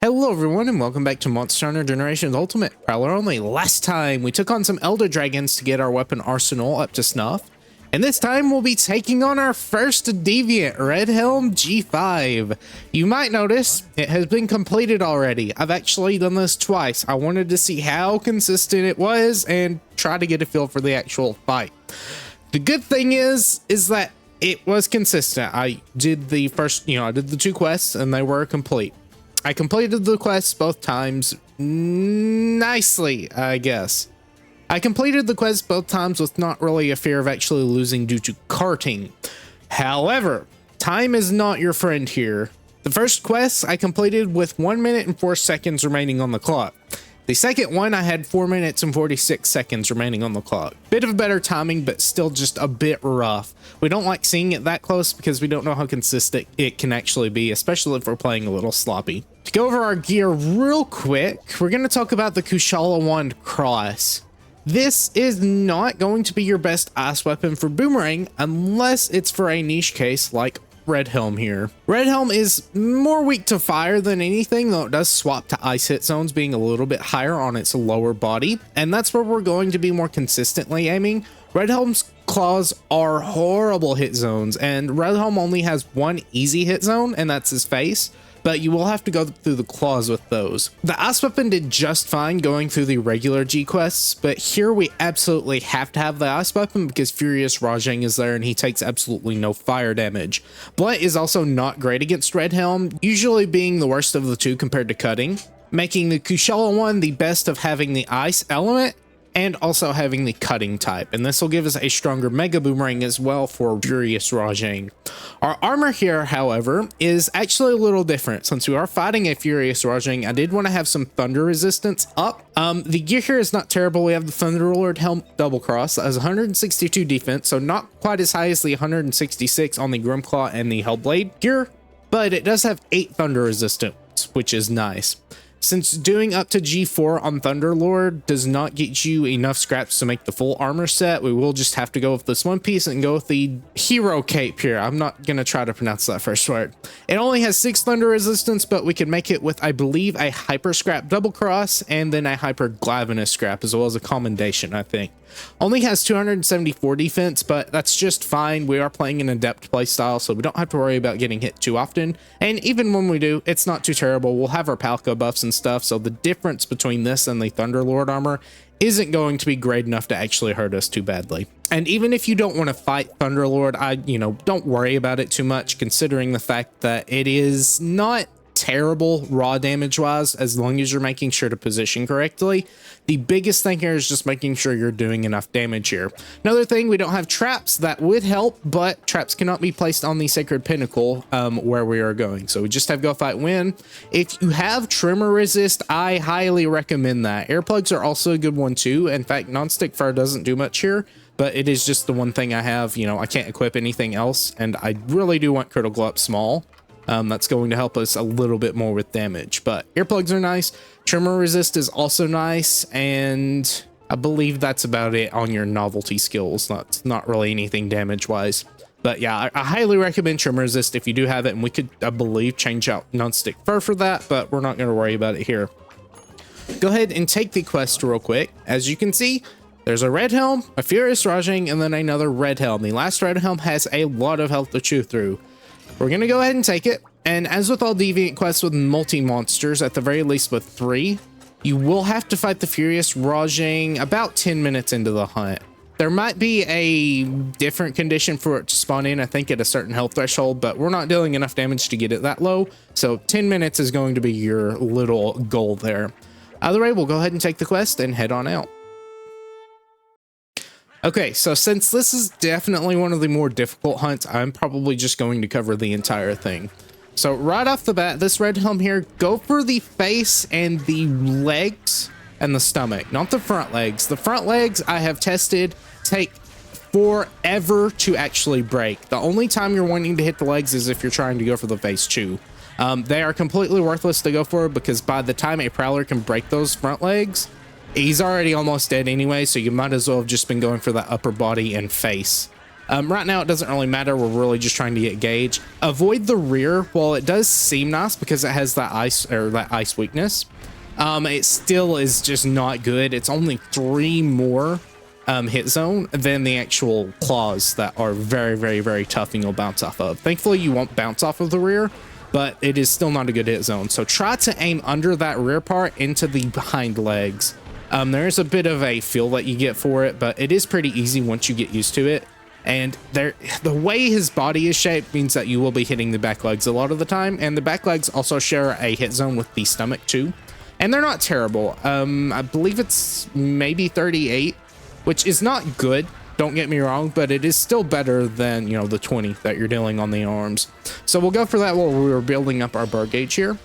Hello everyone and welcome back to Monster Hunter Generations Ultimate. Prowler only. Last time we took on some Elder Dragons to get our weapon arsenal up to snuff. And this time we'll be taking on our first deviant, Redhelm G5. You might notice it has been completed already. I've actually done this twice. I wanted to see how consistent it was and try to get a feel for the actual fight. The good thing is that it was consistent. I did the first, I did the two quests and they were complete. I completed the quests both times nicely, I guess. I completed the quest both times with not really a fear of actually losing due to carting. However, time is not your friend here. The first quest I completed with 1 minute and 4 seconds remaining on the clock. The second one I had 4 minutes and 46 seconds remaining on the clock. Bit of better timing, but still just a bit rough. We don't like seeing it that close because we don't know how consistent it can actually be, especially if we're playing a little sloppy. To go over our gear real quick, we're going to talk about the Kushala Wand Cross. This is not going to be your best ice weapon for boomerang unless it's for a niche case like Redhelm here. Redhelm is more weak to fire than anything, though it does swap to ice hit zones, being a little bit higher on its lower body, and that's where we're going to be more consistently aiming. Redhelm's claws are horrible hit zones, and Redhelm only has one easy hit zone, and that's his face, but you will have to go through the claws with those. The ice weapon did just fine going through the regular G quests, but here we absolutely have to have the ice weapon because Furious Rajang is there and he takes absolutely no fire damage. Blunt is also not great against Redhelm, usually being the worst of the two compared to cutting, making the Kushala one the best of having the ice element and also having the cutting type, and this will give us a stronger mega boomerang as well for Furious Rajang. Our armor here, however, is actually a little different. Since we are fighting a Furious Rajang, I did want to have some thunder resistance up. The gear here is not terrible. We have the Thunderlord Helm Double Cross that has 162 defense, so not quite as high as the 166 on the Grimclaw and the Hellblade gear, but it does have 8 thunder resistance, which is nice. Since doing up to G4 on Thunderlord does not get you enough scraps to make the full armor set, we will just have to go with this one piece and go with the hero cape here. I'm not going to try to pronounce that first word. It only has 6 thunder resistance, but we can make it with, I believe, a hyper scrap double cross and then a hyper glavinus scrap, as well as a commendation, I think. Only has 274 defense, but that's just fine. We are playing an adept playstyle, so we don't have to worry about getting hit too often. And even when we do, it's not too terrible. We'll have our Palco buffs and stuff, so the difference between this and the Thunderlord armor isn't going to be great enough to actually hurt us too badly. And even if you don't want to fight Thunderlord, don't worry about it too much, considering the fact that it is not terrible raw damage wise as long as you're making sure to position correctly. The biggest thing here is just making sure you're doing enough damage here. Another thing, we don't have traps. That would help, but traps cannot be placed on the Sacred Pinnacle where we are going, so we just have Go Fight Win. If you have Tremor Resist, I highly recommend that. Earplugs are also a good one too. In fact, Non-Stick Fur doesn't do much here, but it is just the one thing I have. I can't equip anything else, and I really do want Critical Up Small. That's going to help us a little bit more with damage, but earplugs are nice. Tremor Resist is also nice, and I believe that's about it on your novelty skills. Not really anything damage wise, but yeah, I highly recommend Tremor Resist if you do have it, and we could, I believe, change out Non-Stick Fur for that, but we're not going to worry about it here. Go ahead and take the quest real quick. As you can see, there's a Redhelm, a Furious Rajang, and then another Redhelm. The last Redhelm has a lot of health to chew through. We're going to go ahead and take it, and as with all deviant quests with multi-monsters, at the very least with 3, you will have to fight the Furious Rajang about 10 minutes into the hunt. There might be a different condition for it to spawn in, I think at a certain health threshold, but we're not dealing enough damage to get it that low, so 10 minutes is going to be your little goal there. Either way, we'll go ahead and take the quest and head on out. Okay, so since this is definitely one of the more difficult hunts, I'm probably just going to cover the entire thing. So right off the bat, this Redhelm here, go for the face and the legs and the stomach, not the front legs. The front legs I have tested take forever to actually break. The only time you're wanting to hit the legs is if you're trying to go for the face chew. They are completely worthless to go for because by the time a Prowler can break those front legs, he's already almost dead anyway, so you might as well have just been going for the upper body and face. Right now, it doesn't really matter. We're really just trying to get gauge. Avoid the rear. While it does seem nice because it has that ice weakness, it still is just not good. It's only 3 more hit zone than the actual claws that are very, very, very tough and you'll bounce off of. Thankfully, you won't bounce off of the rear, but it is still not a good hit zone. So try to aim under that rear part into the behind legs. There's a bit of a feel that you get for it, but it is pretty easy once you get used to it. And the way his body is shaped means that you will be hitting the back legs a lot of the time. And the back legs also share a hit zone with the stomach too. And they're not terrible. I believe it's maybe 38, which is not good. Don't get me wrong, but it is still better than, you know, the 20 that you're dealing on the arms. So we'll go for that while we were building up our bar gauge here.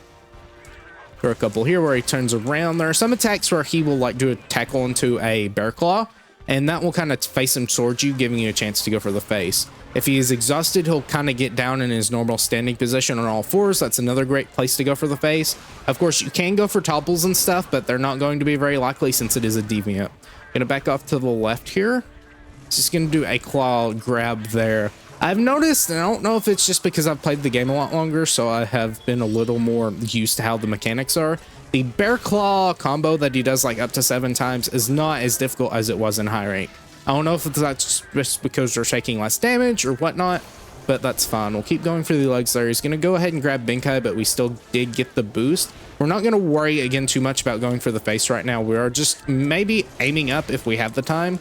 There are a couple here where he turns around. There are some attacks where he will like do a tackle into a bear claw, and that will kind of face him towards you, giving you a chance to go for the face. If he is exhausted, he'll kind of get down in his normal standing position on all fours. That's another great place to go for the face. Of course, you can go for topples and stuff, but they're not going to be very likely since it is a deviant. Gonna back off to the left here. Just gonna do a claw grab there. I've noticed, and I don't know if it's just because I've played the game a lot longer, so I have been a little more used to how the mechanics are. The bear claw combo that he does like up to 7 times is not as difficult as it was in high rank. I don't know if that's just because they're taking less damage or whatnot, but that's fine. We'll keep going for the legs there. He's going to go ahead and grab Binkai, but we still did get the boost. We're not going to worry again too much about going for the face right now. We are just maybe aiming up if we have the time.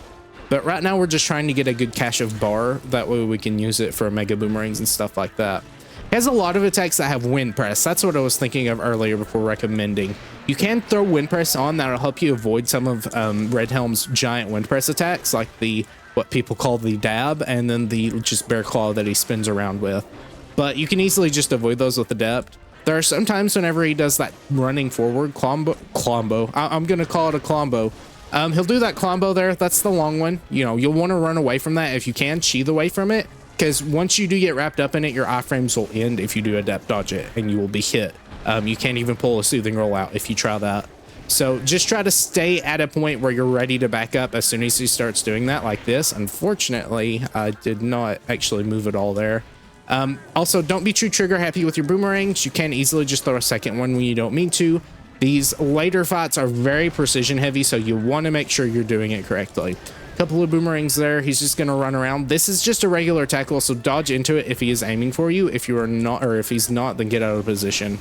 But right now we're just trying to get a good cache of bar. That way we can use it for mega boomerangs and stuff like that. He has a lot of attacks that have wind press. That's what I was thinking of earlier before recommending. You can throw wind press on. That'll help you avoid some of Redhelm's giant wind press attacks, like the what people call the dab, and then the just bear claw that he spins around with. But you can easily just avoid those with adept. There are some times whenever he does that running forward clombo. I'm gonna call it a clombo. He'll do that clombo there. That's the long one. You know, you'll want to run away from that if you can, sheath away from it, because once you do get wrapped up in it, your iframes will end if you do adept dodge it, and you will be hit. You can't even pull a soothing roll out if you try that. So just try to stay at a point where you're ready to back up as soon as he starts doing that, like this. Unfortunately, I did not actually move it all there. Also, don't be too trigger happy with your boomerangs. You can easily just throw a second one when you don't mean to. These later fights are very precision heavy, so you want to make sure you're doing it correctly. A couple of boomerangs there. He's just going to run around. This is just a regular tackle, so dodge into it if he is aiming for you. If you are not, or if he's not, then get out of position.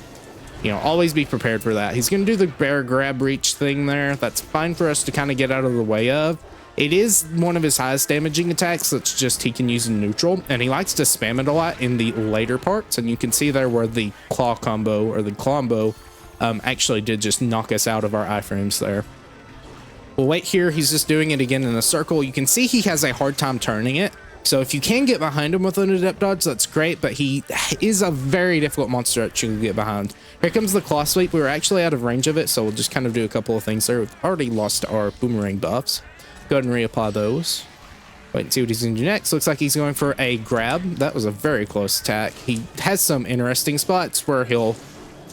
You know, always be prepared for that. He's going to do the bear grab reach thing there. That's fine for us to kind of get out of the way of. It is one of his highest damaging attacks. That's just he can use in neutral, and he likes to spam it a lot in the later parts. And you can see there where the claw combo or the clombo actually did just knock us out of our iframes there. We'll wait here. He's just doing it again in a circle. You can see he has a hard time turning it. So if you can get behind him with an adept dodge, that's great, but he is a very difficult monster to get behind. Here comes the claw sweep. We were actually out of range of it, so we'll just kind of do a couple of things there. We've already lost our boomerang buffs. Go ahead and reapply those. Wait and see what he's going to do next. Looks like he's going for a grab. That was a very close attack. He has some interesting spots where he'll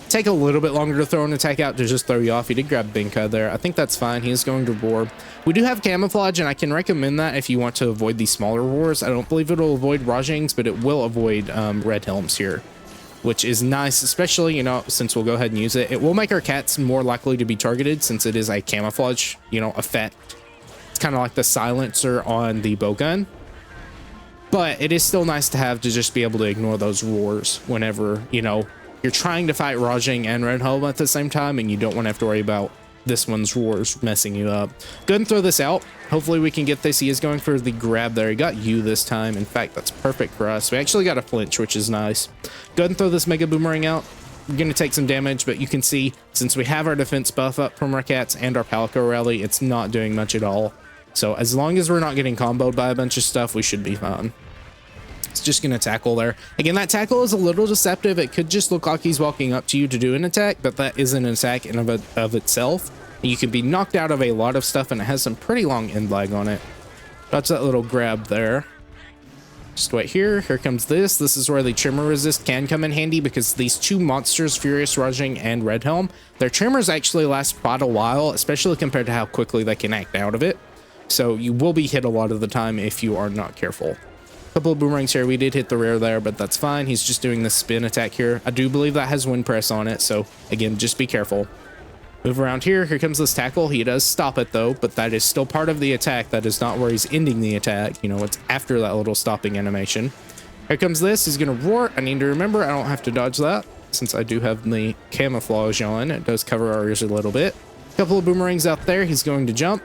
take a little bit longer to throw an attack out to just throw you off. He did grab Binka there. I think that's fine. He is going to roar. We do have camouflage, and I can recommend that if you want to avoid the smaller roars. I don't believe it'll avoid Rajings, but it will avoid Redhelms here, which is nice, especially, you know, since we'll go ahead and use it. It will make our cats more likely to be targeted since it is a camouflage, you know, effect. It's kind of like the silencer on the bowgun. But it is still nice to have to just be able to ignore those roars whenever, you know, you're trying to fight Rajing and Redhelm at the same time, and you don't want to have to worry about this one's roars messing you up. Go ahead and throw this out. Hopefully we can get this. He is going for the grab there. He got you this time. In fact, that's perfect for us. We actually got a flinch, which is nice. Go ahead and throw this mega boomerang out. We're going to take some damage, but you can see since we have our defense buff up from our cats and our Palico rally, it's not doing much at all. So as long as we're not getting comboed by a bunch of stuff, we should be fine. It's just going to tackle there. Again, that tackle is a little deceptive. It could just look like he's walking up to you to do an attack, but that isn't an attack in of itself. You can be knocked out of a lot of stuff, and it has some pretty long end lag on it. That's that little grab there. Just wait here. Here comes this. This is where the Tremor Resist can come in handy, because these two monsters, Furious Rajing and Redhelm, their tremors actually last quite a while, especially compared to how quickly they can act out of it. So you will be hit a lot of the time if you are not careful. Couple of boomerangs here. We did hit the rear there, but that's fine. He's just doing the spin attack here. I do believe that has wind press on it, so again, just be careful. Move around here. Here comes this tackle. He does stop it though, but that is still part of the attack. That is not where he's ending the attack. You know, it's after that little stopping animation. Here comes this. He's going to roar. I need to remember I don't have to dodge that since I do have the camouflage on. It does cover our ears a little bit. Couple of boomerangs out there. He's going to jump.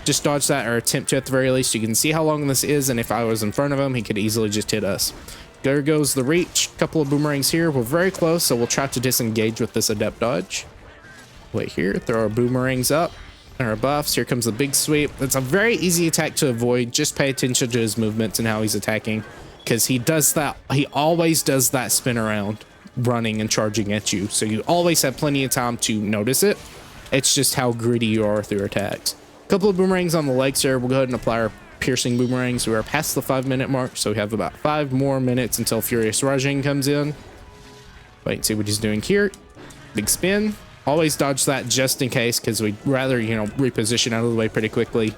Just dodge that, or attempt to at the very least. You can see how long this is, and if I was in front of him, he could easily just hit us. There goes the reach. Couple of boomerangs here. We're very close, so we'll try to disengage with this adept dodge. Wait here, throw our boomerangs up, and our buffs. Here comes the big sweep. It's a very easy attack to avoid. Just pay attention to his movements and how he's attacking, because he does that. He always does that spin around, running and charging at you. So you always have plenty of time to notice it. It's just how greedy you are through attacks. Couple of boomerangs on the legs here. We'll go ahead and apply our piercing boomerangs. We are past the 5-minute mark, so we have about 5 more minutes until Furious Rajang comes in. Wait and see what he's doing here. Big spin. Always dodge that just in case, because we'd rather, you know, reposition out of the way pretty quickly,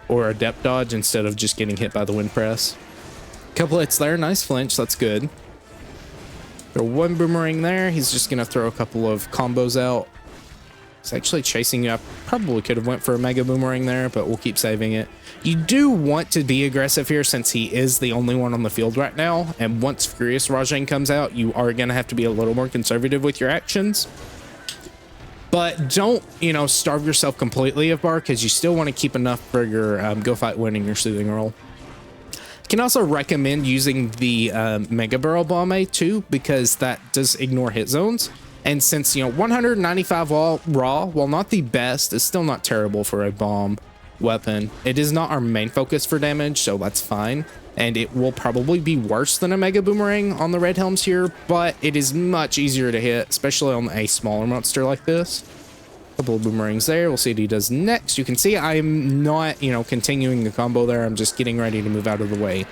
or adept dodge instead of just getting hit by the wind press. Couple hits there. Nice flinch. That's good. Throw one boomerang there. He's just going to throw a couple of combos out. He's actually chasing you. I probably could have went for a mega boomerang there, but we'll keep saving it. You do want to be aggressive here since he is the only one on the field right now. And once Furious Rajang comes out, you are going to have to be a little more conservative with your actions. But don't, you know, starve yourself completely of bar, because you still want to keep enough for your go fight win in your soothing roll. I can also recommend using the Mega Barrel Bomb too, because that does ignore hit zones. And since, you know, 195 raw, while not the best, is still not terrible for a bomb weapon. It is not our main focus for damage, so that's fine. And it will probably be worse than a Mega Boomerang on the Redhelms here, but it is much easier to hit, especially on a smaller monster like this. Couple of boomerangs there. We'll see what he does next. You can see I'm not, you know, continuing the combo there. I'm just getting ready to move out of the way.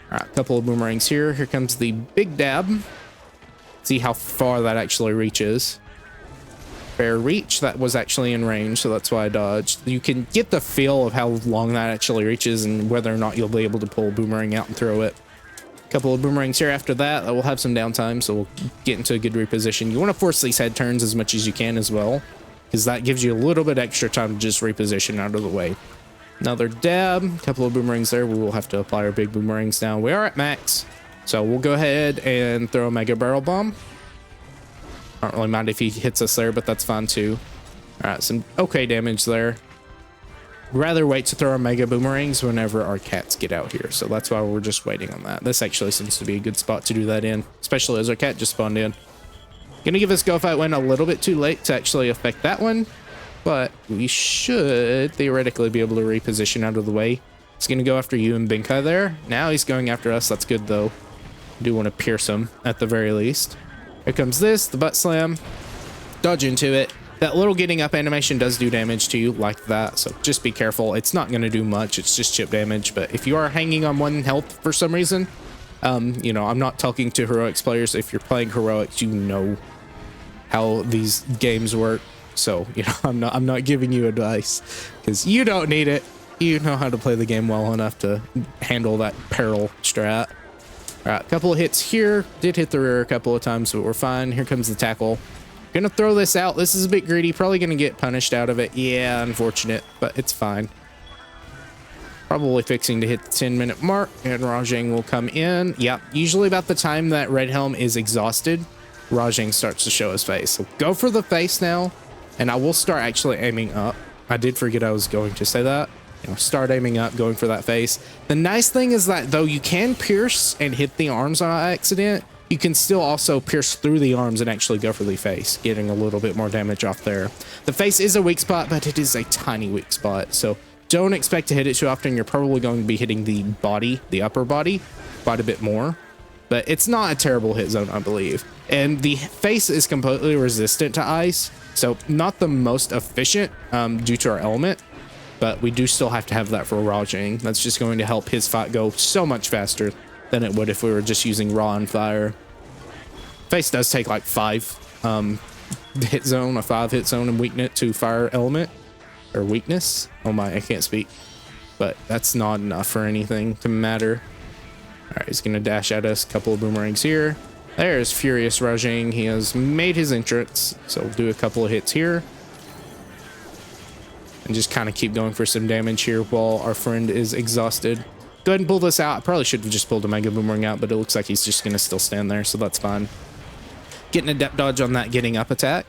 All right, couple of boomerangs here. Here comes the big dab. See how far that actually reaches. Fair reach. That was actually in range, so that's why I dodged. You can get the feel of how long that actually reaches and whether or not you'll be able to pull a boomerang out and throw it. Couple of boomerangs here after that. We'll have some downtime, so we'll get into a good reposition. You want to force these head turns as much as you can as well, because that gives you a little bit extra time to just reposition out of the way. Another dab. Couple of boomerangs there. We will have to apply our big boomerangs now. We are at max, so we'll go ahead and throw a Mega Barrel Bomb. I don't really mind if he hits us there, but that's fine too. All right, some okay damage there. Rather wait to throw our Mega Boomerangs whenever our cats get out here, so that's why we're just waiting on that. This actually seems to be a good spot to do that in, especially as our cat just spawned in. Gonna give this go fight win a little bit too late to actually affect that one, but we should theoretically be able to reposition out of the way. He's gonna go after you and Binkai there. Now he's going after us. That's good though. Do want to pierce him at the very least. Here comes this, the butt slam. Dodge into it. That little getting up animation does do damage to you like that, so just be careful. It's not going to do much. It's just chip damage, but if you are hanging on 1 health for some reason, you know, I'm not talking to heroics players. If you're playing heroics, you know how these games work. So, you know, I'm not giving you advice because you don't need it. You know how to play the game well enough to handle that peril strat. All right, a couple of hits here. Did hit the rear a couple of times, but we're fine. Here comes the tackle. Gonna throw this out. This is a bit greedy. Probably gonna get punished out of it. Yeah, unfortunate, but it's fine. Probably fixing to hit the 10-minute mark, and Rajang will come in. Yep, usually about the time that Redhelm is exhausted, Rajang starts to show his face. So go for the face now, and I will start actually aiming up. I did forget I was going to say that. You know, start aiming up, going for that face. The nice thing is that though you can pierce and hit the arms on accident, you can still also pierce through the arms and actually go for the face, getting a little bit more damage off there. The face is a weak spot, but it is a tiny weak spot, so don't expect to hit it too often. You're probably going to be hitting the body, the upper body, quite a bit more, but it's not a terrible hit zone, I believe. And the face is completely resistant to ice, so not the most efficient due to our element, but we do still have to have that for Rajang. That's just going to help his fight go so much faster than it would if we were just using raw and fire. Face does take like 5 hit zone, a 5 hit zone and weakness to fire element or weakness. Oh my, I can't speak. but that's not enough for anything to matter. All right, he's gonna dash at us. A couple of boomerangs here. There's Furious Rajang. He has made his entrance, so we'll do a couple of hits here. And just kind of keep going for some damage here while our friend is exhausted. Go ahead and pull this out. I probably should have just pulled a Mega Boomerang out, but it looks like he's just going to still stand there, so that's fine. Getting a depth dodge on that getting up attack.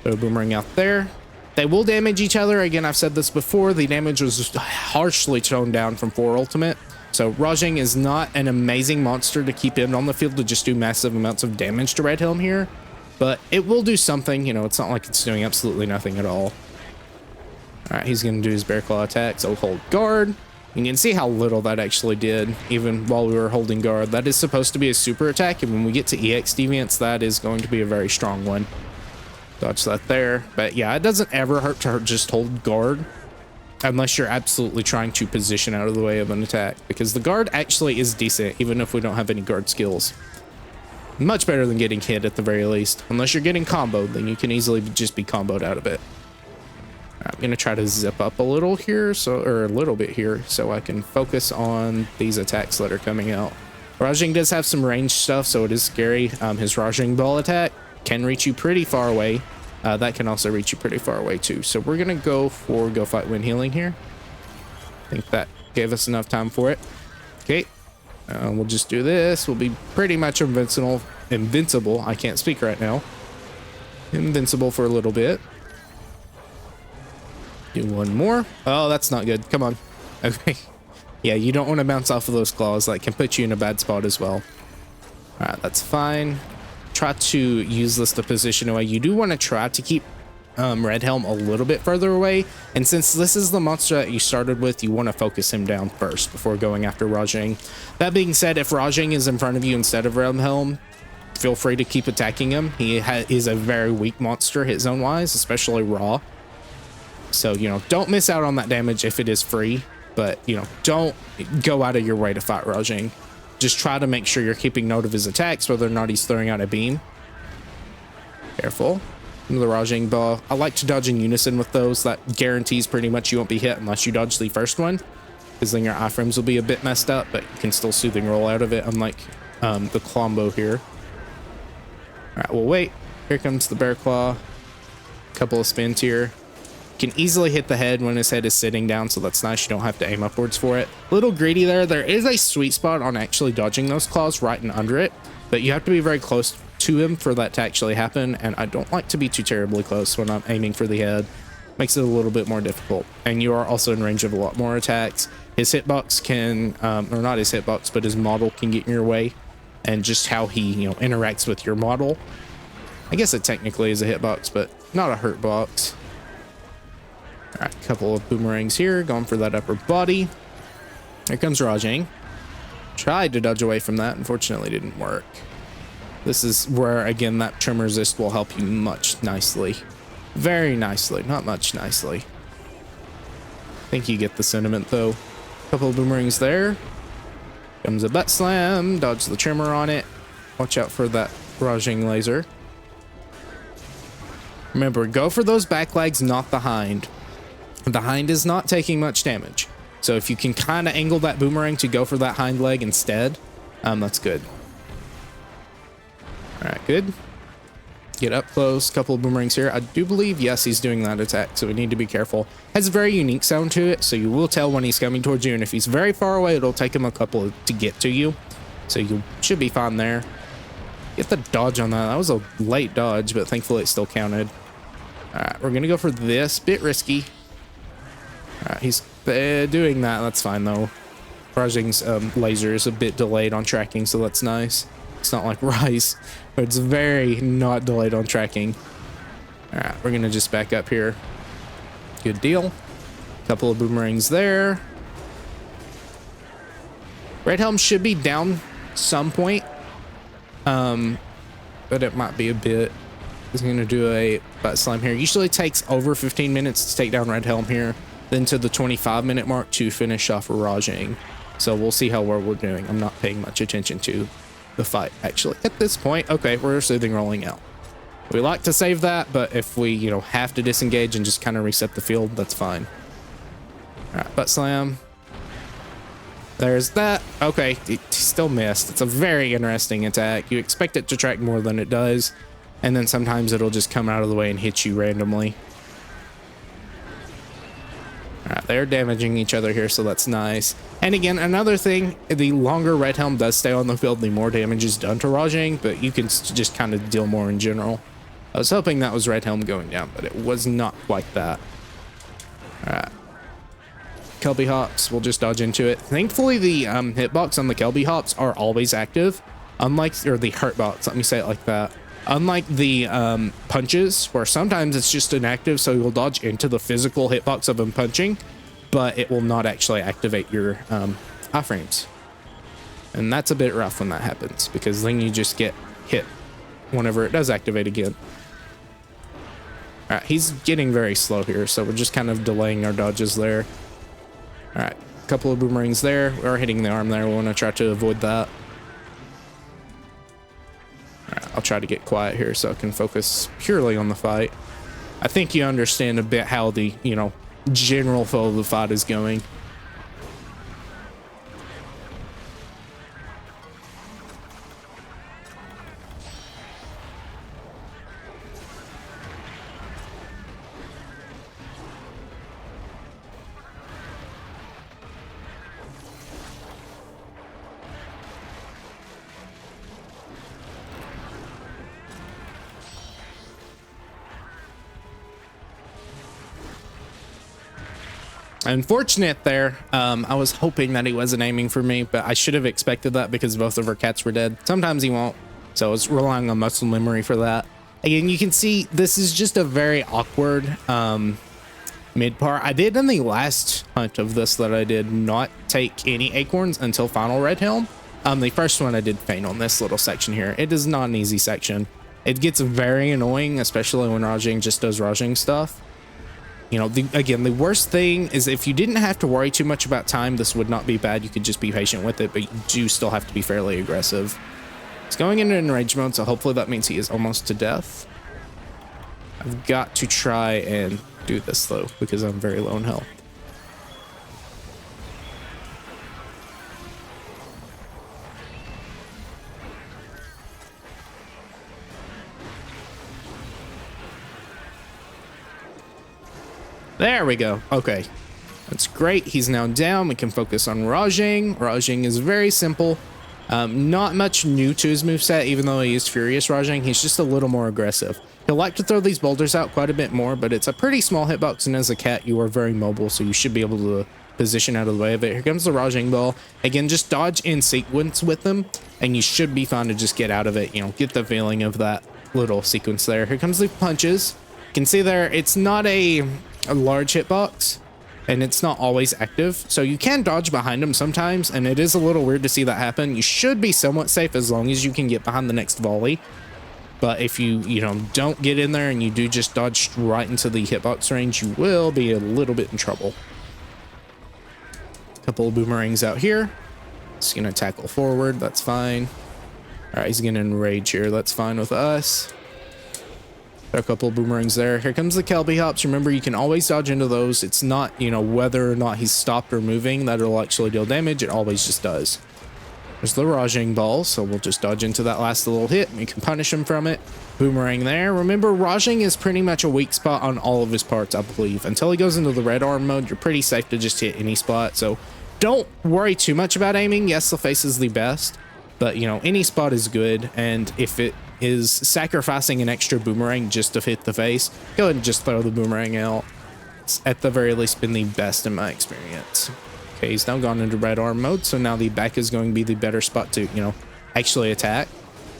Throw a Boomerang out there. They will damage each other. Again, I've said this before. The damage was just harshly toned down from 4 Ultimate. So Rajang is not an amazing monster to keep him on the field to just do massive amounts of damage to Redhelm here. But it will do something. You know, it's not like it's doing absolutely nothing at all. Alright, he's going to do his Bear Claw attack, so hold guard. You can see how little that actually did, even while we were holding guard. That is supposed to be a super attack, and when we get to EX Deviants, that is going to be a very strong one. Dodge that there. But yeah, it doesn't ever hurt to just hold guard, unless you're absolutely trying to position out of the way of an attack, because the guard actually is decent, even if we don't have any guard skills. Much better than getting hit at the very least. Unless you're getting comboed, then you can easily just be comboed out of it. I'm gonna try to zip up a little here, or a little bit here, so I can focus on these attacks that are coming out. Rajang does have some ranged stuff, so it is scary. His Rajang Ball attack can reach you pretty far away. That can also reach you pretty far away too. So we're gonna go for Go Fight Wind Healing here. I think that gave us enough time for it. Okay, we'll just do this. We'll be pretty much invincible. I can't speak right now. Invincible for a little bit. Do one more. Oh, that's not good. Come on. Okay. Yeah, you don't want to bounce off of those claws. That can put you in a bad spot as well. All right, that's fine. Try to use this to position away. You do want to try to keep Redhelm a little bit further away. And since this is the monster that you started with, you want to focus him down first before going after Rajang. That being said, if Rajang is in front of you instead of Redhelm, feel free to keep attacking him. He is a very weak monster hit zone wise, especially raw. So, you know, don't miss out on that damage if it is free, but, you know, don't go out of your way to fight Rajang. Just try to make sure you're keeping note of his attacks, whether or not he's throwing out a beam. Careful. Into the Rajang Ball. I like to dodge in unison with those. That guarantees pretty much you won't be hit unless you dodge the first one, because then your iframes will be a bit messed up, but you can still soothing roll out of it, unlike the combo here. All right, well, wait. Here comes the Bear Claw. Couple of spins here. Can easily hit the head when his head is sitting down, so that's nice. You don't have to aim upwards for it. A little greedy there. There is a sweet spot on actually dodging those claws right and under it, but you have to be very close to him for that to actually happen, and I don't like to be too terribly close when I'm aiming for the head. Makes it a little bit more difficult, and you are also in range of a lot more attacks. His hitbox can, or not his hitbox, but his model can get in your way, and just how he, you know, interacts with your model. I guess it technically is a hitbox, but not a hurt box. All right, a couple of boomerangs here, going for that upper body. Here comes Rajang. Tried to dodge away from that, unfortunately didn't work. This is where, again, that trim resist will help you much nicely. Very nicely, not much nicely. I think you get the sentiment, though. Couple of boomerangs there. Comes a butt slam, dodge the trimmer on it. Watch out for that Rajang laser. Remember, go for those back legs, not the hind. The hind is not taking much damage, so if you can kind of angle that boomerang to go for that hind leg instead, that's good. All right, good. Get up close. Couple of boomerangs here. I do believe, yes, he's doing that attack, so we need to be careful. Has a very unique sound to it, so you will tell when he's coming towards you, and if he's very far away, it'll take him a couple to get to you, so you should be fine there. Get the dodge on that. That was a late dodge, but thankfully it still counted. All right, we're gonna go for this. Bit risky. All right, he's doing that. That's fine though. Rajang's laser is a bit delayed on tracking, so that's nice. It's not like Rise, but it's very not delayed on tracking. All right, we're gonna just back up here. Good deal. Couple of boomerangs there. Redhelm should be down some point, but it might be a bit. He's gonna do a butt slam here. Usually takes over 15 minutes to take down Redhelm here, then to the 25-minute mark to finish off Rajang. So we'll see how well we're doing. I'm not paying much attention to the fight actually at this point. Okay, we're soothing rolling out. We like to save that, but if we, you know, have to disengage and just kind of reset the field, that's fine. All Alright, butt slam. There's that. Okay, he still missed. It's a very interesting attack. You expect it to track more than it does, and then sometimes it'll just come out of the way and hit you randomly. Alright, they're damaging each other here, so that's nice. And again, another thing, the longer Redhelm does stay on the field, the more damage is done to Rajang, but you can just kind of deal more in general. I was hoping that was Redhelm going down, but it was not quite that. Alright. Kelby hops, we'll just dodge into it. Thankfully, the hitbox on the Kelby hops are always active, unlike, or the hurtbox, let me say it like that. Unlike the punches, where sometimes it's just inactive, so you'll dodge into the physical hitbox of him punching, but it will not actually activate your iframes. And that's a bit rough when that happens, because then you just get hit whenever it does activate again. Alright, he's getting very slow here, so we're just kind of delaying our dodges there. Alright, a couple of boomerangs there. We are hitting the arm there. We want to try to avoid that. Alright, I'll try to get quiet here so I can focus purely on the fight. I think you understand a bit how the, general flow of the fight is going. Unfortunate there. I was hoping that he wasn't aiming for me, but I should have expected that because both of our cats were dead. Sometimes he won't, so I was relying on muscle memory for that. Again, you can see this is just a very awkward mid part. I did in the last hunt of this that I did not take any acorns until final Redhelm. The first one I did faint on this little section here. It is not an easy section. It gets very annoying, especially when Rajang just does Rajang stuff. Again, the worst thing is if you didn't have to worry too much about time, this would not be bad. You could just be patient with it, but you do still have to be fairly aggressive. He's going into enrage mode, so hopefully that means he is almost to death. I've got to try and do this, though, because I'm very low in health. There we go. Okay. That's great. He's now down. We can focus on Rajang. Rajang is very simple. Not much new to his moveset, even though he is Furious Rajang. He's just a little more aggressive. He'll like to throw these boulders out quite a bit more, but it's a pretty small hitbox, and as a cat, you are very mobile, so you should be able to position out of the way of it. Here comes the Rajang ball. Again, just dodge in sequence with them, and you should be fine to just get out of it. Get the feeling of that little sequence there. Here comes the punches. You can see there, it's not a large hitbox, and it's not always active, so you can dodge behind them sometimes, and it is a little weird to see that happen. You should be somewhat safe as long as you can get behind the next volley, but if you don't get in there and you do just dodge right into the hitbox range, you will be a little bit in trouble. Couple of boomerangs out here. He's gonna tackle forward, that's fine. All right, he's gonna enrage here, that's fine with us. A couple of boomerangs there. Here comes the Kelby hops. Remember, you can always dodge into those. It's not, whether or not he's stopped or moving that'll actually deal damage. It always just does. There's the Rajang ball, so we'll just dodge into that last little hit. We can punish him from it. Boomerang there. Remember, Rajang is pretty much a weak spot on all of his parts, I believe. Until he goes into the red arm mode, you're pretty safe to just hit any spot. So don't worry too much about aiming. Yes, the face is the best, but, any spot is good. And if it is sacrificing an extra boomerang just to hit the face, go ahead and just throw the boomerang out. It's at the very least been the best in my experience. Okay, he's now gone into red arm mode, so now the back is going to be the better spot to, actually attack,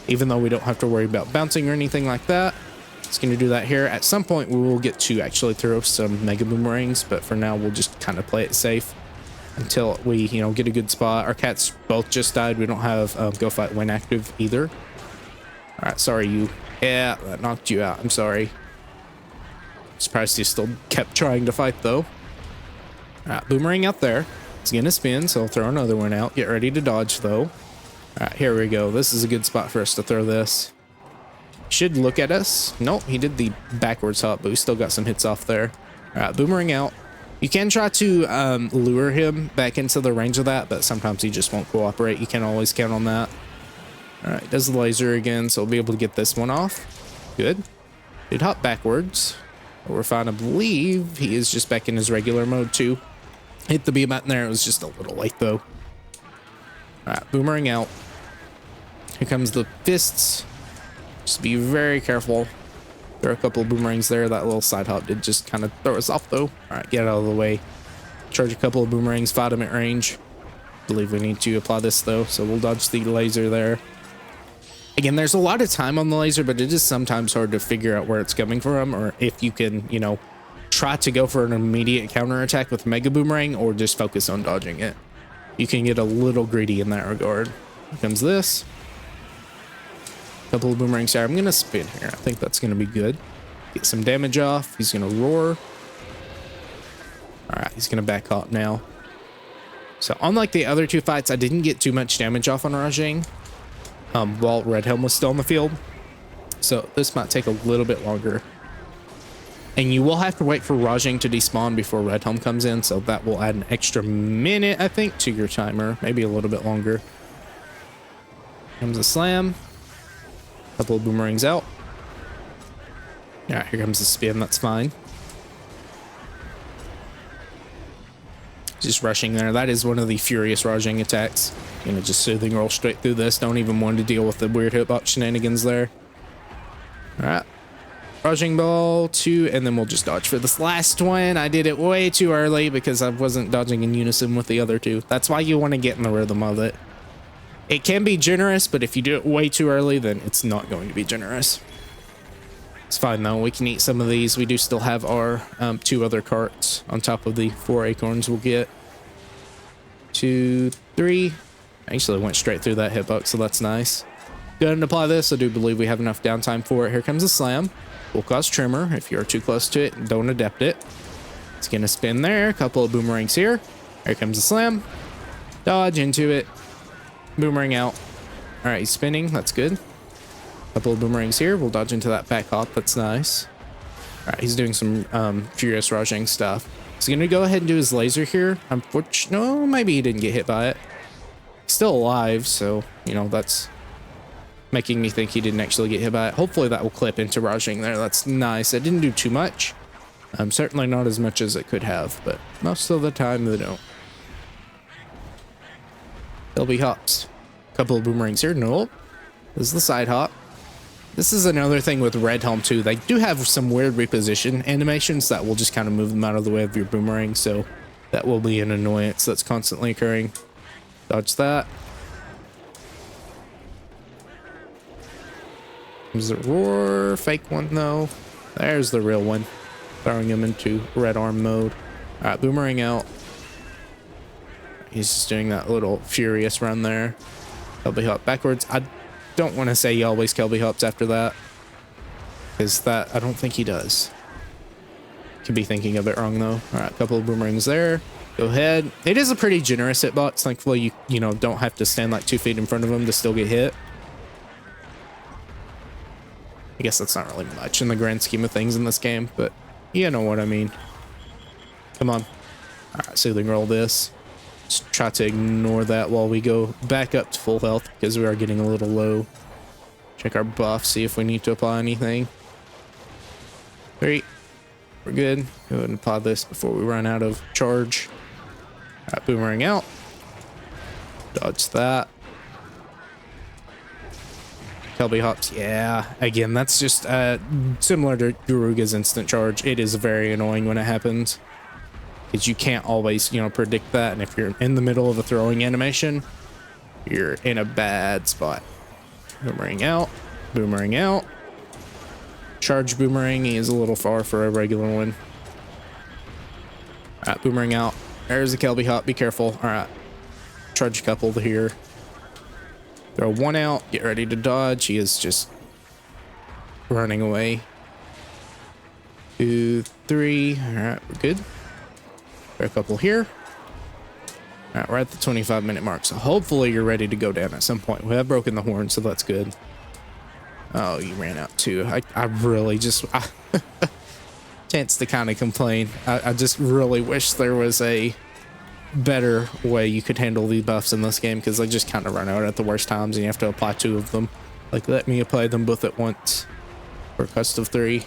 even though we don't have to worry about bouncing or anything like that. It's going to do that here. At some point, we will get to actually throw some mega boomerangs, but for now, we'll just kind of play it safe until we, get a good spot. Our cats both just died. We don't have Go Fight Win active either. All right, sorry, you. Yeah, that knocked you out. I'm sorry. Surprised you still kept trying to fight, though. All right, boomerang out there. It's going to spin, so I'll throw another one out. Get ready to dodge, though. All right, here we go. This is a good spot for us to throw this. Should look at us. Nope, he did the backwards hop, but we still got some hits off there. All right, boomerang out. You can try to lure him back into the range of that, but sometimes he just won't cooperate. You can't always count on that. All right, does the laser again, so we'll be able to get this one off. Good. Did hop backwards. But we're fine. I believe he is just back in his regular mode too. Hit the beam out in there. It was just a little late though. All right, boomerang out. Here comes the fists. Just be very careful. There are a couple of boomerangs there. That little side hop did just kind of throw us off though. All right, get out of the way. Charge a couple of boomerangs, fight him at range. I believe we need to apply this though, so we'll dodge the laser there. Again, there's a lot of time on the laser, but it is sometimes hard to figure out where it's coming from, or if you can, you know, try to go for an immediate counterattack with Mega Boomerang or just focus on dodging it. You can get a little greedy in that regard. Here comes this. Couple of boomerangs here. I'm gonna spin here. I think that's gonna be good. Get some damage off. He's gonna roar. All right, he's gonna back up now. So unlike the other two fights, I didn't get too much damage off on Rajang while Redhelm was still in the field. So this might take a little bit longer. And you will have to wait for Rajang to despawn before Redhelm comes in, so that will add an extra minute, I think, to your timer. Maybe a little bit longer. Comes a slam. Couple of boomerangs out. Yeah, here comes the spin. That's fine. Just rushing there. That is one of the furious Rajang attacks. Gonna just soothing roll straight through this. Don't even want to deal with the weird hitbox shenanigans there. All right. Rajang ball 2, and then we'll just dodge for this last one. I did it way too early because I wasn't dodging in unison with the other two. That's why you want to get in the rhythm of it. It can be generous, but if you do it way too early, then it's not going to be generous. It's fine though. We can eat some of these. We do still have our 2 other carts on top of the 4 acorns we'll get. 2, 3. Actually went straight through that hitbox, so that's nice. Go ahead and apply this. I do believe we have enough downtime for it. Here comes a slam. Will cause tremor if you're too close to it. Don't adept it. It's gonna spin there. A couple of boomerangs here. Here comes a slam. Dodge into it. Boomerang out. All right, he's spinning. That's good. Couple of boomerangs here. We'll dodge into that back hop. That's nice. All right, he's doing some furious Rajang stuff. He's gonna go ahead and do his laser here. Unfortunately, no, maybe he didn't get hit by it. He's still alive, so you know that's making me think he didn't actually get hit by it. Hopefully that will clip into Rajang there. That's nice. It didn't do too much. Certainly not as much as it could have, but most of the time they don't. There'll be hops. Couple of boomerangs here. Nope. This is the side hop. This is another thing with Redhelm too. They do have some weird reposition animations that will just kind of move them out of the way of your boomerang, so that will be an annoyance that's constantly occurring. Dodge that. There's a roar. Fake one though. There's the real one. Throwing him into red arm mode. All right, boomerang out. He's just doing that little furious run there. Kelby hop backwards. I don't want to say he always Kelby hops after that, because that I don't think he does. Could be thinking of it wrong though. All right, couple of boomerangs there. Go ahead. It is a pretty generous hitbox. Thankfully, you know don't have to stand like 2 feet in front of him to still get hit. I guess that's not really much in the grand scheme of things in this game, but you know what I mean. Come on. All right, soothing roll this. Just try to ignore that while we go back up to full health because we are getting a little low. Check our buff, see if we need to apply anything. 3. We're good. Go ahead and apply this before we run out of charge. All right, boomerang out. Dodge that. Kelby hops, yeah. Again, that's just similar to Garuga's instant charge. It is very annoying when it happens, because you can't always, you know, predict that. And if you're in the middle of a throwing animation, you're in a bad spot. Boomerang out. Boomerang out. Charge boomerang. He is a little far for a regular one. All right, boomerang out. There's the Kelby hop. Be careful. All right. Charge a couple here. Throw one out. Get ready to dodge. He is just running away. 2, 3. All right, we're good. Throw a couple here. All right, we're at the 25-minute mark, so hopefully you're ready to go down at some point. We have broken the horn, so that's good. Oh, you ran out too. I really just... 10 offense to kind of complain. I just really wish there was a better way you could handle the buffs in this game, because they just kind of run out at the worst times and you have to apply 2 of them. Like, let me apply them both at once for a cost of 3.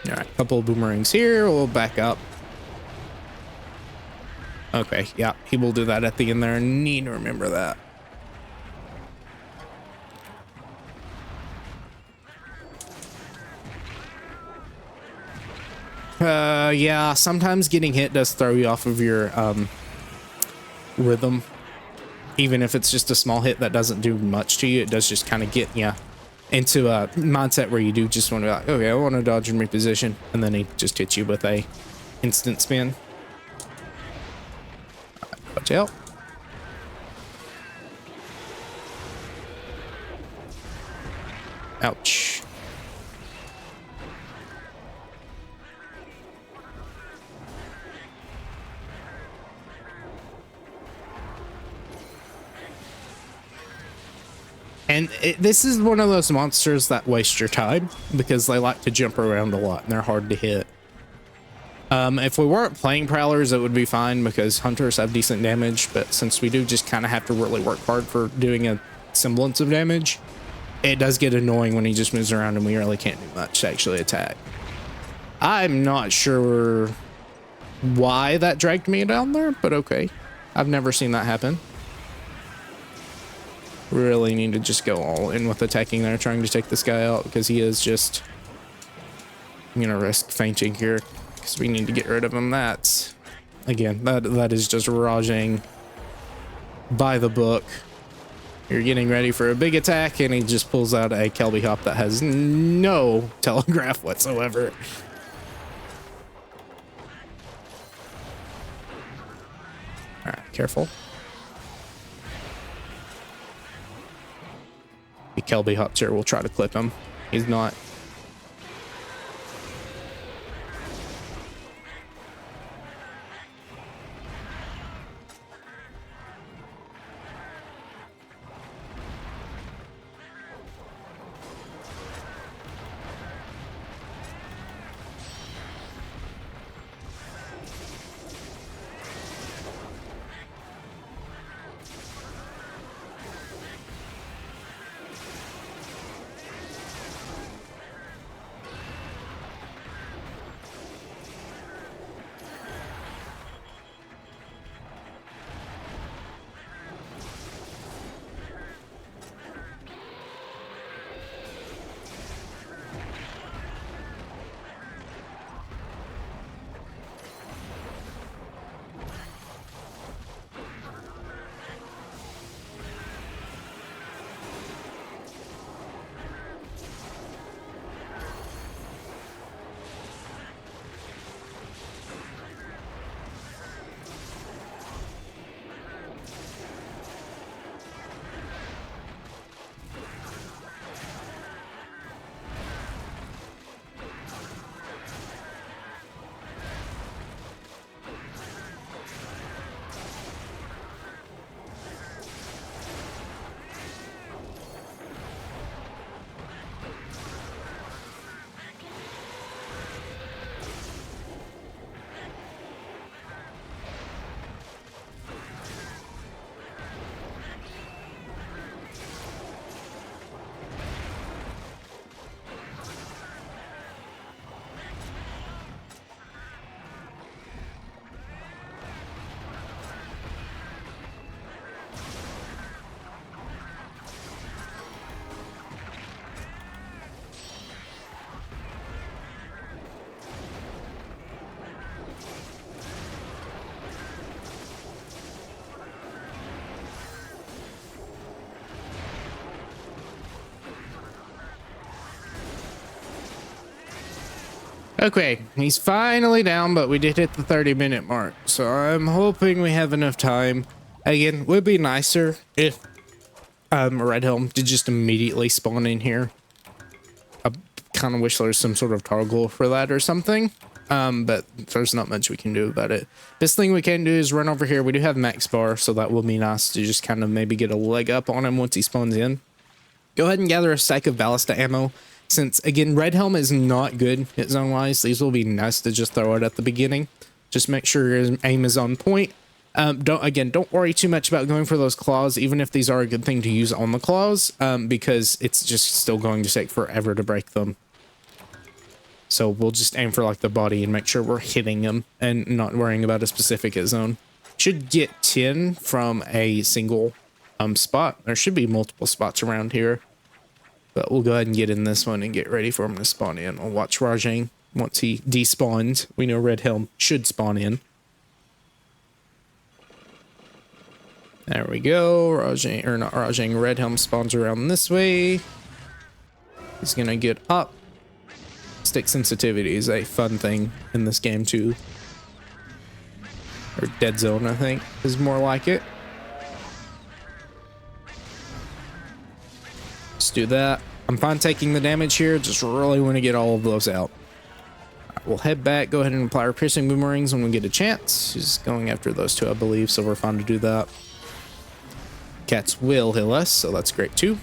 All right, couple of boomerangs here. We'll back up. Okay, yeah, he will do that at the end there. I need to remember that. Yeah, sometimes getting hit does throw you off of your rhythm. Even if it's just a small hit that doesn't do much to you, it does just kind of get you into a mindset where you do just want to be like, okay, I want to dodge and reposition, and then he just hits you with a instant spin. Watch out. Ouch. And this is one of those monsters that waste your time because they like to jump around a lot and they're hard to hit. If we weren't playing Prowlers, it would be fine because Hunters have decent damage, but since we do just kind of have to really work hard for doing a semblance of damage, it does get annoying when he just moves around and we really can't do much to actually attack. I'm not sure why that dragged me down there, but okay. I've never seen that happen. Really need to just go all in with attacking there, trying to take this guy out because he is just... I'm gonna risk fainting here because we need to get rid of him. That's... Again, that is just raging by the book. You're getting ready for a big attack and he just pulls out a Kelby Hop that has no telegraph whatsoever. Alright, careful. The Kelby Hops here will try to clip him. He's not. Okay, he's finally down, but we did hit the 30-minute mark, so I'm hoping we have enough time. Again, would be nicer if Redhelm did just immediately spawn in here. I kind of wish there was some sort of toggle for that or something, but there's not much we can do about it. Best thing we can do is run over here. We do have max bar, so that will be nice to just kind of maybe get a leg up on him once he spawns in. Go ahead and gather a stack of ballista ammo. Since, again, Redhelm is not good hit zone-wise, these will be nice to just throw it at the beginning. Just make sure your aim is on point. Don't worry too much about going for those claws, even if these are a good thing to use on the claws, because it's just still going to take forever to break them. So we'll just aim for like the body and make sure we're hitting them and not worrying about a specific hit zone. Should get 10 from a single spot. There should be multiple spots around here. But we'll go ahead and get in this one and get ready for him to spawn in. I'll watch Rajang once he despawned. We know Redhelm should spawn in. There we go. Rajang, or not Rajang, Redhelm spawns around this way. He's gonna get up. Stick sensitivity is a fun thing in this game too. Or dead zone, I think, is more like it. Let's do that. I'm fine taking the damage here, just really want to get all of those out. Right, we'll head back, go ahead and apply our piercing boomerangs when we get a chance. He's going after those two, I believe, so we're fine to do that. Cats will heal us, so that's great too.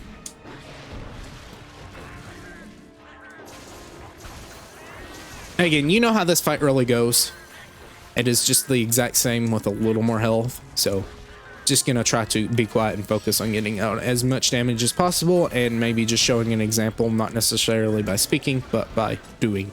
Again, you know how this fight really goes. It is just the exact same with a little more health, so just gonna try to be quiet and focus on getting out as much damage as possible, and maybe just showing an example, not necessarily by speaking, but by doing.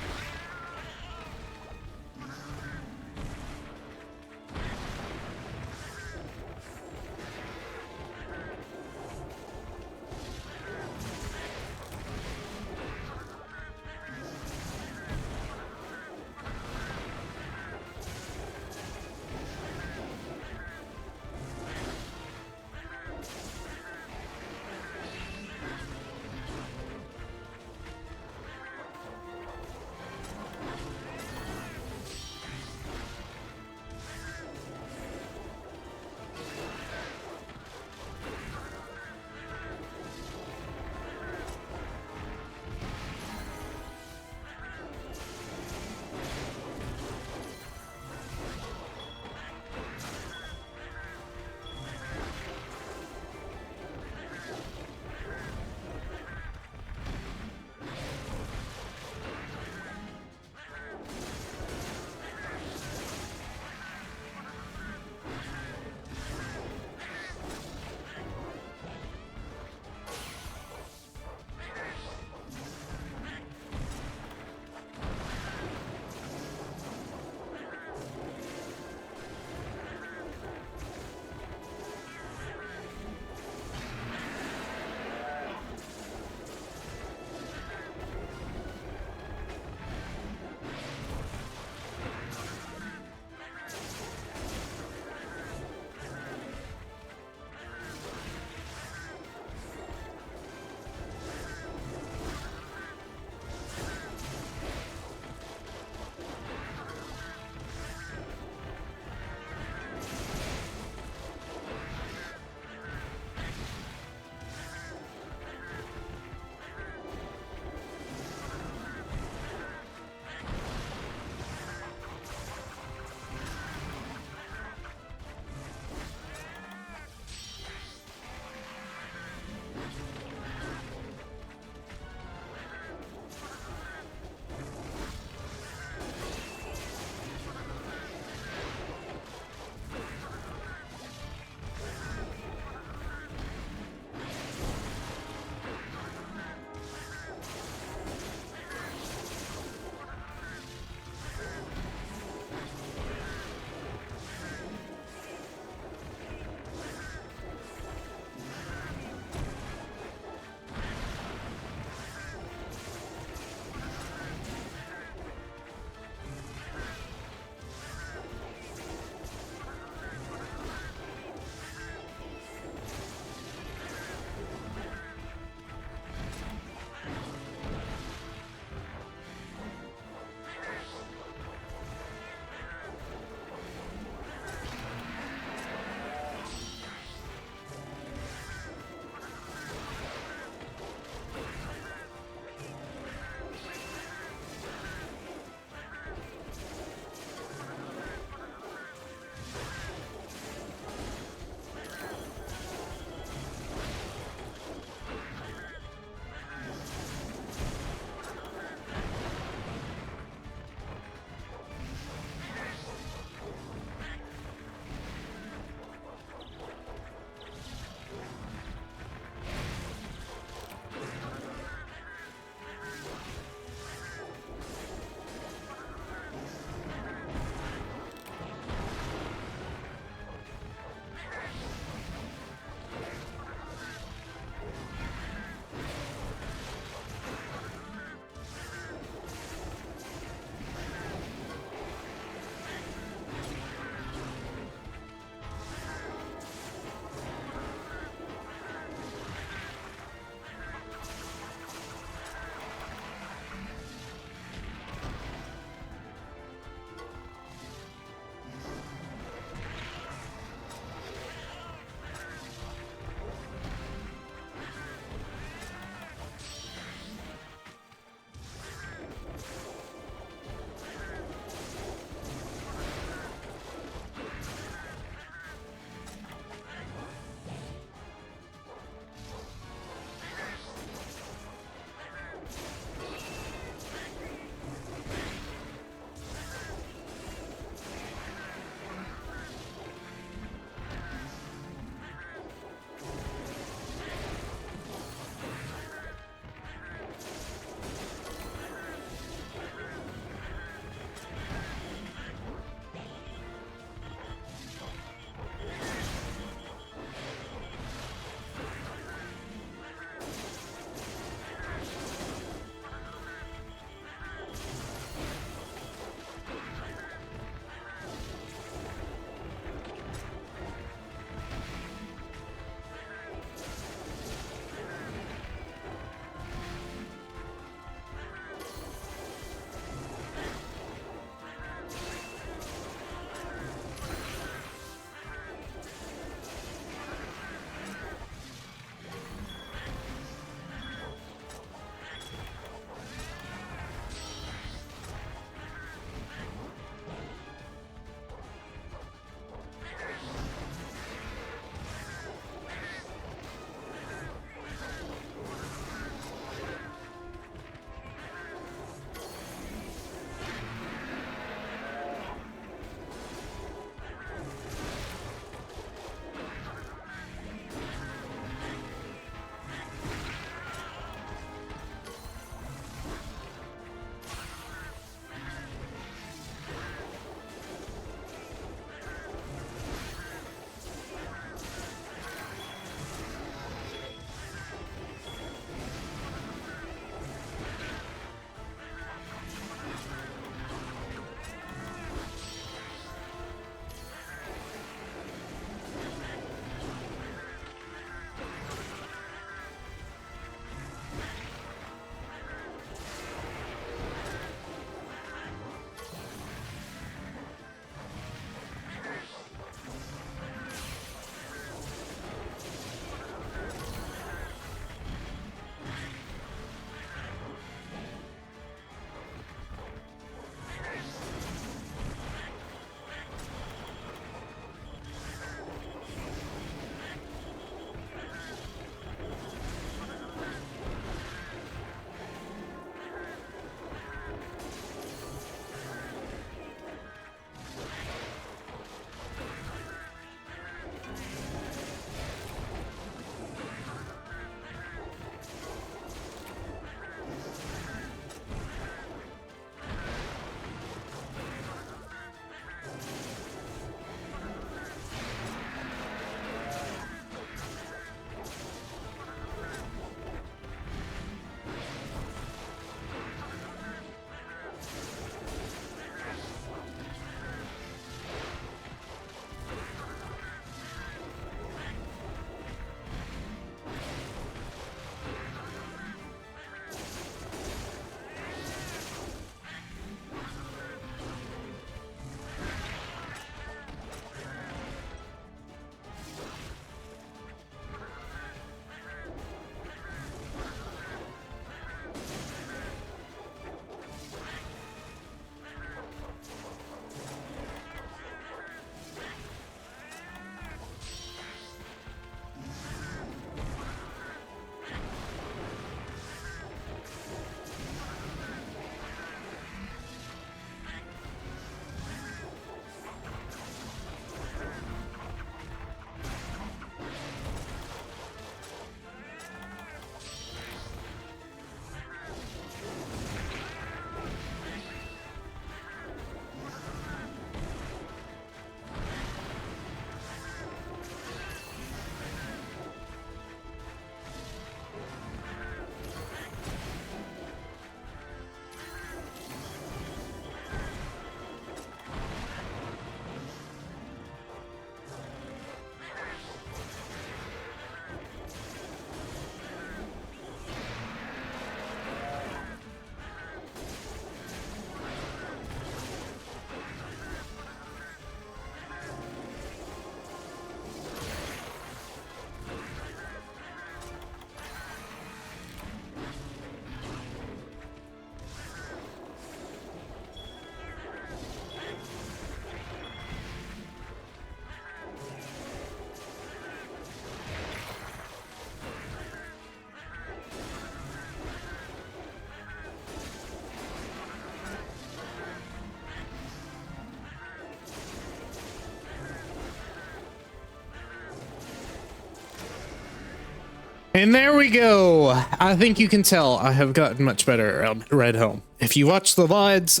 And there we go. I think you can tell I have gotten much better around Redhelm. If you watch the VODs,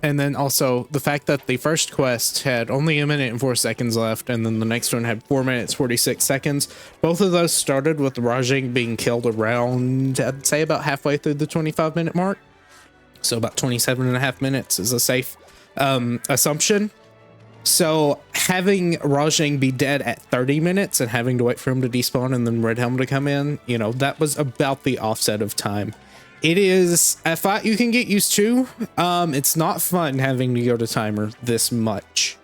and then also the fact that the first quest had only 1 minute and 4 seconds left, and then the next one had 4 minutes, 46 seconds. Both of those started with Rajang being killed around, I'd say about halfway through the 25-minute mark. So about 27.5 minutes is a safe assumption. So having Rajang be dead at 30 minutes and having to wait for him to despawn and then Redhelm to come in, you know, that was about the offset of time. It is a fight you can get used to. It's not fun having to go to timer this much.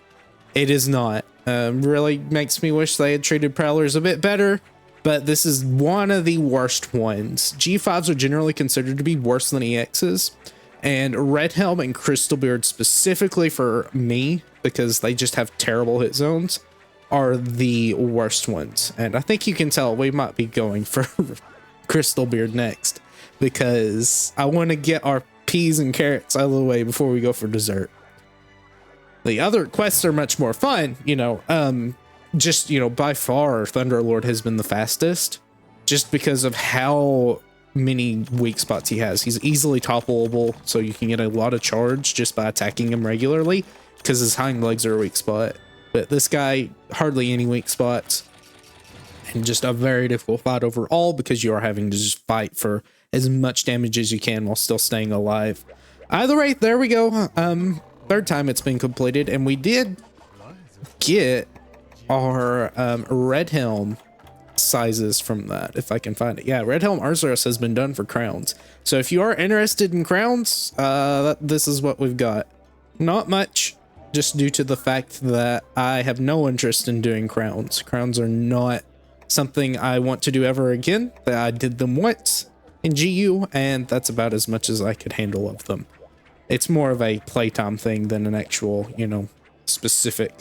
It is not. Really makes me wish they had treated Prowlers a bit better, but this is one of the worst ones. G5s are generally considered to be worse than EXs, and Redhelm and Crystalbeard specifically for me, because they just have terrible hit zones, are the worst ones. And I think you can tell we might be going for Crystalbeard next, because I want to get our peas and carrots out of the way before we go for dessert. The other quests are much more fun, you know, just, you know, by far Thunderlord has been the fastest, just because of how many weak spots he has. He's easily toppleable, so you can get a lot of charge just by attacking him regularly, because his hind legs are a weak spot. But this guy, hardly any weak spots, and just a very difficult fight overall, because you are having to just fight for as much damage as you can while still staying alive. Either way, there we go. Third time it's been completed, and we did get our Redhelm sizes from that, if I can find it. Yeah, Redhelm Arzuros has been done for crowns. So if you are interested in crowns, this is what we've got. Not much, just due to the fact that I have no interest in doing crowns. Crowns are not something I want to do ever again. I did them once in GU, and that's about as much as I could handle of them. It's more of a playtime thing than an actual, you know, specific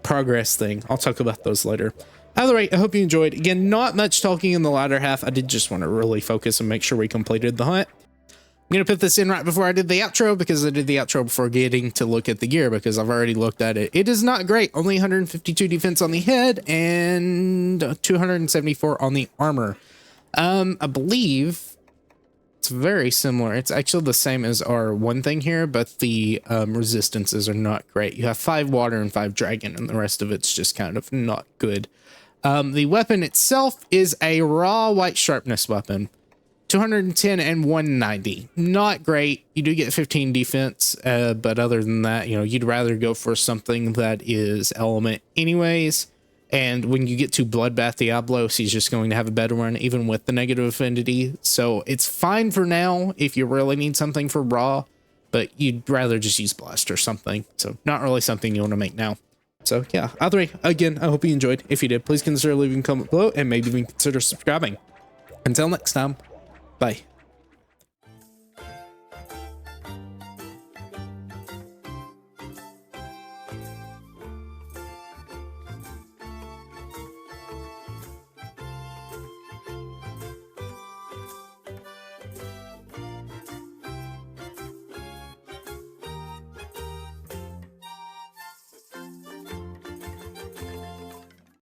progress thing. I'll talk about those later. Either way, I hope you enjoyed. Again, not much talking in the latter half. I did just want to really focus and make sure we completed the hunt. I'm going to put this in right before I did the outro, because I did the outro before getting to look at the gear, because I've already looked at it. It is not great. Only 152 defense on the head and 274 on the armor. I believe it's very similar. It's actually the same as our one thing here, but the resistances are not great. You have 5 water and 5 dragon, and the rest of it's just kind of not good. The weapon itself is a raw white sharpness weapon. 210 and 190. Not great. You do get 15 defense, but other than that, you know, you'd rather go for something that is element anyways. And when you get to Bloodbath Diablos, he's just going to have a better one, even with the negative affinity. So it's fine for now if you really need something for raw, but you'd rather just use Blast or something. So not really something you want to make now. So yeah, either way, again, I hope you enjoyed. If you did, please consider leaving a comment below, and maybe even consider subscribing. Until next time. Bye.